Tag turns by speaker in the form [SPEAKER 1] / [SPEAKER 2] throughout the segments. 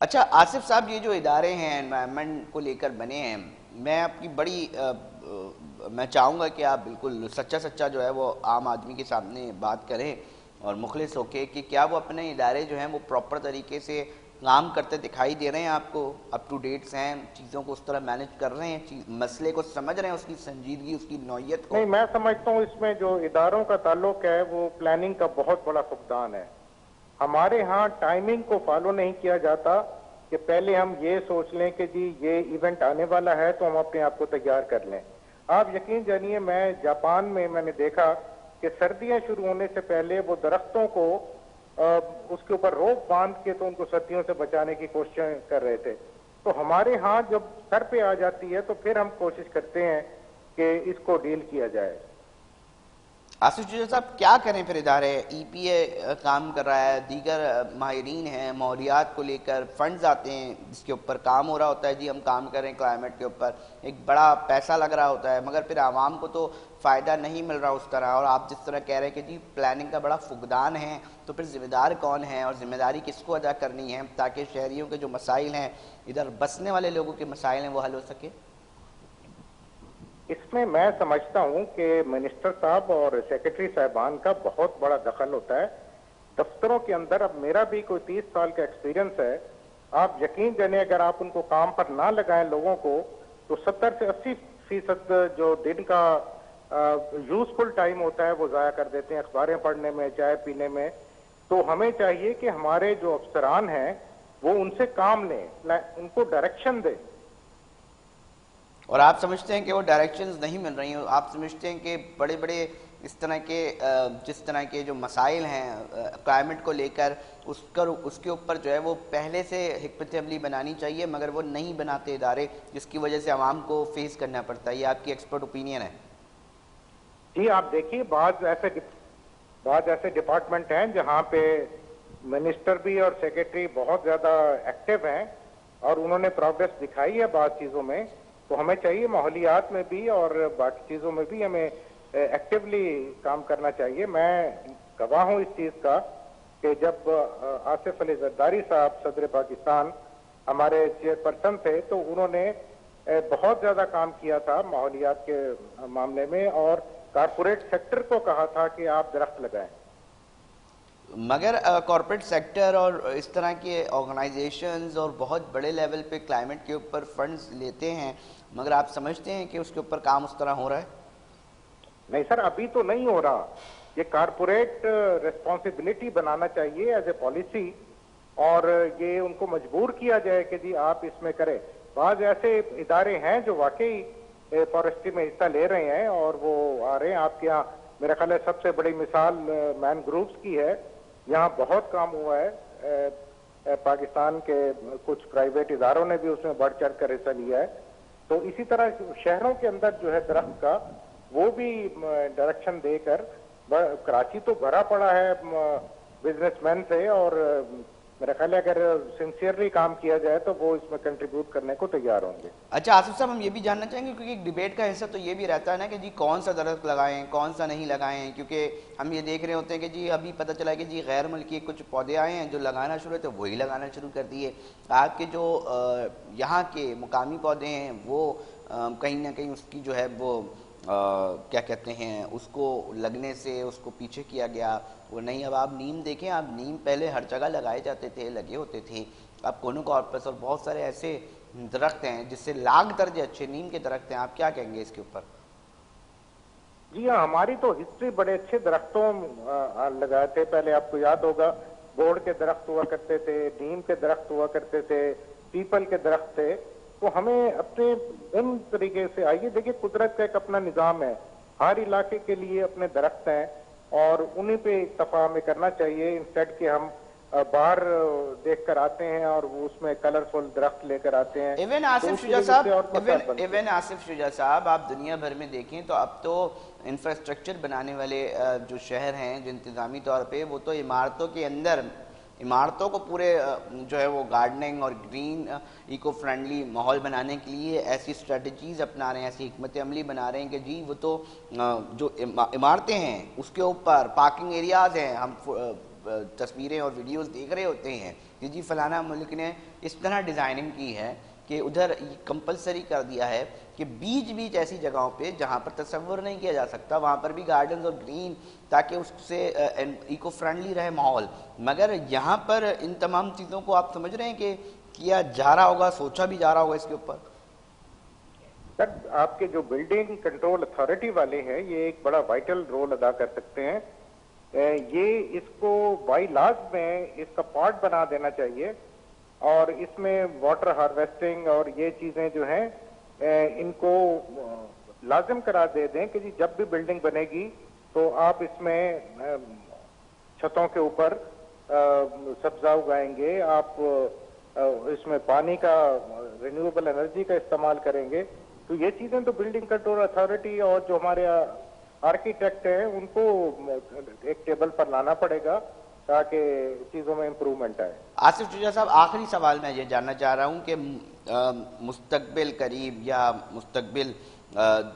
[SPEAKER 1] اچھا آصف صاحب، یہ جو ادارے ہیں انوائرمنٹ کو لے کر بنے ہیں، میں آپ کی بڑی میں چاہوں گا کہ آپ بالکل سچا سچا جو ہے وہ عام آدمی کے سامنے بات کریں اور مخلص ہو کے کہ کیا وہ اپنے ادارے جو ہیں وہ پراپر طریقے سے کام کرتے دکھائی دے رہے ہیں آپ کو، اپ ٹو ڈیٹس ہیں، چیزوں کو اس طرح مینج کر رہے ہیں، مسئلے کو سمجھ رہے ہیں، اس کی سنجیدگی، اس کی نوعیت کو؟
[SPEAKER 2] نہیں، میں سمجھتا ہوں اس میں جو اداروں کا تعلق ہے وہ پلاننگ کا بہت بڑا فقدان ہے. ہمارے ہاں ٹائمنگ کو فالو نہیں کیا جاتا کہ پہلے ہم یہ سوچ لیں کہ جی یہ ایونٹ آنے والا ہے تو ہم اپنے آپ کو تیار کر لیں. آپ یقین جانیے، میں جاپان میں نے دیکھا کہ سردیاں شروع ہونے سے پہلے وہ درختوں کو اس کے اوپر روپ باندھ کے تو ان کو سردیوں سے بچانے کی کوششیں کر رہے تھے. تو ہمارے ہاں جب سر پہ آ جاتی ہے تو پھر ہم کوشش کرتے ہیں کہ اس کو ڈیل کیا جائے.
[SPEAKER 1] آصف شجاع صاحب، کیا کریں پھر ادارے؟ ای پی اے کام کر رہا ہے، دیگر ماہرین ہیں، ماحولیات کو لے کر فنڈز آتے ہیں جس کے اوپر کام ہو رہا ہوتا ہے، جی ہم کام کریں کلائمیٹ کے اوپر، ایک بڑا پیسہ لگ رہا ہوتا ہے، مگر پھر عوام کو تو فائدہ نہیں مل رہا اس طرح. اور آپ جس طرح کہہ رہے ہیں کہ جی پلاننگ کا بڑا فقدان ہے، تو پھر ذمہ دار کون ہے اور ذمہ داری کس کو ادا کرنی ہے تاکہ شہریوں کے جو مسائل ہیں، ادھر بسنے والے لوگوں کے مسائل ہیں، وہ حل ہو سکے؟
[SPEAKER 2] اس میں سمجھتا ہوں کہ منسٹر صاحب اور سیکرٹری صاحبان کا بہت بڑا دخل ہوتا ہے دفتروں کے اندر. اب میرا بھی کوئی 30 سال کا ایکسپیرینس ہے. آپ یقین جانیں اگر آپ ان کو کام پر نہ لگائیں لوگوں کو تو 70 سے 80% جو دن کا یوزفل ٹائم ہوتا ہے وہ ضائع کر دیتے ہیں اخباریں پڑھنے میں، چائے پینے میں. تو ہمیں چاہیے کہ ہمارے جو افسران ہیں وہ ان سے کام لیں، ان کو ڈائریکشن دیں.
[SPEAKER 1] اور آپ سمجھتے ہیں کہ وہ ڈائریکشنز نہیں مل رہی ہیں؟ آپ سمجھتے ہیں کہ بڑے بڑے اس طرح کے جس طرح کے جو مسائل ہیں کلائمیٹ کو لے کر، اس کے اوپر جو ہے وہ پہلے سے حکمت عملی بنانی چاہیے، مگر وہ نہیں بناتے ادارے، جس کی وجہ سے عوام کو فیس کرنا پڑتا ہے؟ یہ آپ کی ایکسپرٹ اوپینین ہے.
[SPEAKER 2] جی آپ دیکھیے، بعض ایسے ڈپارٹمنٹ ہیں جہاں پہ منسٹر بھی اور سیکرٹری بہت زیادہ ایکٹیو ہیں اور انہوں نے پروگریس دکھائی ہے بعض چیزوں میں. تو ہمیں چاہیے ماحولیات میں بھی اور باقی چیزوں میں بھی ہمیں ایکٹیولی کام کرنا چاہیے. میں گواہ ہوں اس چیز کا کہ جب آصف علی زرداری صاحب صدر پاکستان ہمارے چیئرپرسن تھے تو انہوں نے بہت زیادہ کام کیا تھا ماحولیات کے معاملے میں اور کارپوریٹ سیکٹر کو کہا تھا کہ آپ درخت لگائیں.
[SPEAKER 1] مگر کارپوریٹ سیکٹر اور اس طرح کے آرگنائزیشنز اور بہت بڑے لیول پہ کلائمیٹ کے اوپر فنڈز لیتے ہیں، مگر آپ سمجھتے ہیں کہ اس کے اوپر کام اس طرح ہو رہا ہے؟
[SPEAKER 2] نہیں سر، ابھی تو نہیں ہو رہا. یہ کارپوریٹ ریسپانسبلٹی بنانا چاہیے ایز اے پالیسی اور یہ ان کو مجبور کیا جائے کہ جی آپ اس میں کریں. بعض ایسے ادارے ہیں جو واقعی فارسٹری میں حصہ لے رہے ہیں اور وہ آ رہے ہیں. آپ کے یہاں میرا خیال ہے سب سے بڑی مثال مین گروپس کی ہے. یہاں بہت کام ہوا ہے. پاکستان کے کچھ پرائیویٹ اداروں نے بھی اس میں بڑھ چڑھ کر حصہ لیا ہے. تو اسی طرح شہروں کے اندر جو ہے درخت کا وہ بھی ڈائریکشن دے کر، کراچی تو بھرا پڑا ہے بزنس مین سے اور میرا خیال ہے اگر سنسیئرلی کام کیا جائے تو وہ اس میں کنٹریبیوٹ کرنے کو تیار ہوں گے.
[SPEAKER 1] اچھا آصف صاحب، ہم یہ بھی جاننا چاہیں گے کیونکہ ایک ڈیبیٹ کا حصہ تو یہ بھی رہتا ہے نا کہ جی کون سا درخت لگائیں، کون سا نہیں لگائیں، کیونکہ ہم یہ دیکھ رہے ہوتے ہیں کہ جی ابھی پتہ چلا کہ جی غیر ملکی کچھ پودے آئے ہیں جو لگانا شروع تھے وہی لگانا شروع کر دیے. آپ کے جو یہاں کے مقامی پودے ہیں وہ کہیں نہ کہیں اس کی جو ہے وہ کیا کہتے ہیں اس کو لگنے سے اس کو پیچھے کیا گیا. وہ نہیں، اب آپ نیم دیکھیں، آپ نیم پہلے ہر جگہ لگائے جاتے تھے، لگے ہوتے تھے. اب کونوکارپس اور بہت سارے ایسے درخت ہیں جس سے لاکھ درجے اچھے نیم کے درخت ہیں. آپ کیا کہیں گے اس کے اوپر؟
[SPEAKER 2] جی ہاں، ہماری تو ہسٹری بڑے اچھے درختوں لگائے تھے. پہلے آپ کو یاد ہوگا بوڑ کے درخت ہوا کرتے تھے، نیم کے درخت ہوا کرتے تھے، پیپل کے درخت تھے. تو ہمیں اپنے ان طریقے سے آئیے، دیکھیے قدرت کا ایک اپنا نظام ہے، ہر علاقے کے لیے اپنے درخت ہیں اور انہیں پہ اکتفا ہمیں کرنا چاہیے انسٹیڈ کہ ہم باہر دیکھ کر آتے ہیں اور اس میں کلرفل درخت لے کر آتے ہیں.
[SPEAKER 1] ایون آصف شجاع صاحب آپ دنیا بھر میں دیکھیں تو اب تو انفراسٹرکچر بنانے والے جو شہر ہیں جو انتظامی طور پہ، وہ تو عمارتوں کے اندر عمارتوں کو پورے جو ہے وہ گارڈننگ اور گرین ایکو فرینڈلی ماحول بنانے کے لیے ایسی اسٹریٹجیز اپنا رہے ہیں، ایسی حکمت عملی بنا رہے ہیں کہ جی وہ تو جو عمارتیں ہیں اس کے اوپر پارکنگ ایریاز ہیں، ہم تصویریں اور ویڈیوز دیکھ رہے ہوتے ہیں کہ جی فلانا ملک نے اس طرح ڈیزائننگ کی ہے کہ ادھر کمپلسری کر دیا ہے کہ بیچ ایسی جگہوں پہ جہاں پر تصور نہیں کیا جا سکتا وہاں پر بھی گارڈنز اور گرین تاکہ اس سے ایکو فرینڈلی رہے ماحول، مگر یہاں پر ان تمام چیزوں کو آپ سمجھ رہے ہیں کہ کیا جا رہا ہوگا، سوچا بھی جا رہا ہوگا اس کے اوپر؟
[SPEAKER 2] سر آپ کے جو بلڈنگ کنٹرول اتھارٹی والے ہیں یہ ایک بڑا وائٹل رول ادا کر سکتے ہیں، یہ اس کو بائی لاز میں اس کا پارٹ بنا دینا چاہیے اور اس میں واٹر ہارویسٹنگ اور یہ چیزیں جو ہیں ان کو لازم قرار دے دیں کہ جی جب بھی بلڈنگ بنے گی تو آپ اس میں چھتوں کے اوپر سبزہ اگائیں گے، آپ اس میں پانی کا رینیویبل انرجی کا استعمال کریں گے، تو یہ چیزیں تو بلڈنگ کنٹرول اتھارٹی اور جو ہمارے آرکیٹیکٹ ہیں ان کو ایک ٹیبل پر لانا پڑے گا تاکہ چیزوں میں امپروومنٹ آئے۔
[SPEAKER 1] آصف چوجا صاحب، آخری سوال میں یہ جاننا چاہ رہا ہوں کہ مستقبل قریب یا مستقبل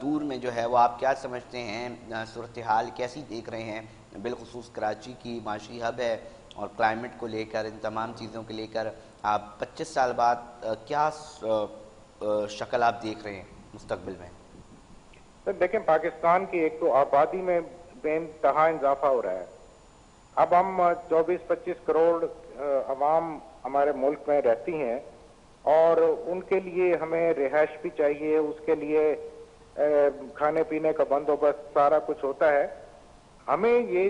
[SPEAKER 1] دور میں جو ہے وہ آپ کیا سمجھتے ہیں، صورتحال کیسی دیکھ رہے ہیں؟ بالخصوص کراچی کی معاشی ہب ہے اور کلائمیٹ کو لے کر ان تمام چیزوں کو لے کر آپ 25 سال بعد کیا شکل آپ دیکھ رہے ہیں مستقبل میں؟
[SPEAKER 2] سر دیکھیں، پاکستان کی ایک تو آبادی میں بے انتہا اضافہ ہو رہا ہے، اب ہم 24-25 کروڑ عوام ہمارے ملک میں رہتی ہیں اور ان کے لیے ہمیں رہائش بھی چاہیے، اس کے لیے کھانے پینے کا بندوبست سارا کچھ ہوتا ہے۔ ہمیں یہ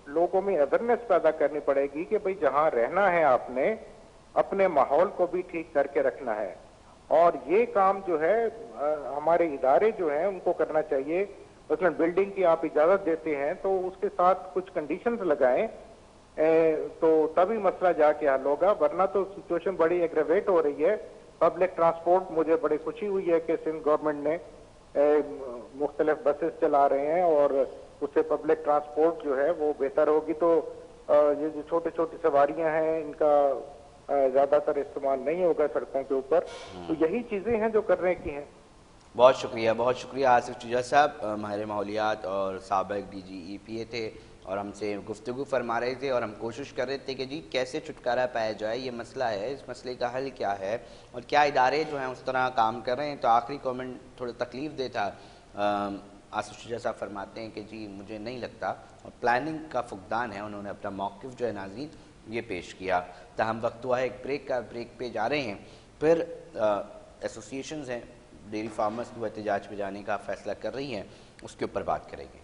[SPEAKER 2] لوگوں میں اویئرنیس پیدا کرنی پڑے گی کہ بھئی جہاں رہنا ہے آپ نے اپنے ماحول کو بھی ٹھیک کر کے رکھنا ہے، اور یہ کام جو ہے ہمارے ادارے جو ہیں ان کو کرنا چاہیے۔ مثلا بلڈنگ کی آپ اجازت دیتے ہیں تو اس کے ساتھ کچھ کنڈیشنز لگائیں تو تبھی مسئلہ جا کے حل ہوگا، ورنہ تو سچویشن بڑی ایگریویٹ ہو رہی ہے۔ پبلک ٹرانسپورٹ، مجھے بڑی خوشی ہوئی ہے کہ سندھ گورنمنٹ نے مختلف بسز چلا رہے ہیں اور اس سے پبلک ٹرانسپورٹ جو ہے وہ بہتر ہوگی، تو یہ جو چھوٹی چھوٹی سواریاں ہیں ان کا زیادہ تر استعمال نہیں ہوگا سڑکوں کے اوپر، تو یہی چیزیں ہیں جو کرنے کی ہیں۔
[SPEAKER 1] بہت شکریہ آصف چوجا صاحب، ماہر ماحولیات اور سابق ڈی جی ای پی اے تھے اور ہم سے گفتگو فرما رہے تھے اور ہم کوشش کر رہے تھے کہ جی کیسے چھٹکارا پایا جائے، یہ مسئلہ ہے، اس مسئلے کا حل کیا ہے اور کیا ادارے جو ہیں اس طرح کام کر رہے ہیں۔ تو آخری کومنٹ تھوڑا تکلیف دہ تھا، آصف چوجا صاحب فرماتے ہیں کہ جی مجھے نہیں لگتا، اور پلاننگ کا فقدان ہے، انہوں نے اپنا موقف جو ہے ناظرین یہ پیش کیا۔ تاہم وقت ہوا ہے ایک بریک کا، بریک پہ جا رہے ہیں، پھر ایسوسی ایشنز ہیں ڈیری فارمرز کو احتجاج پہ جانے کا فیصلہ کر رہی ہیں، اس کے اوپر بات کریں گے۔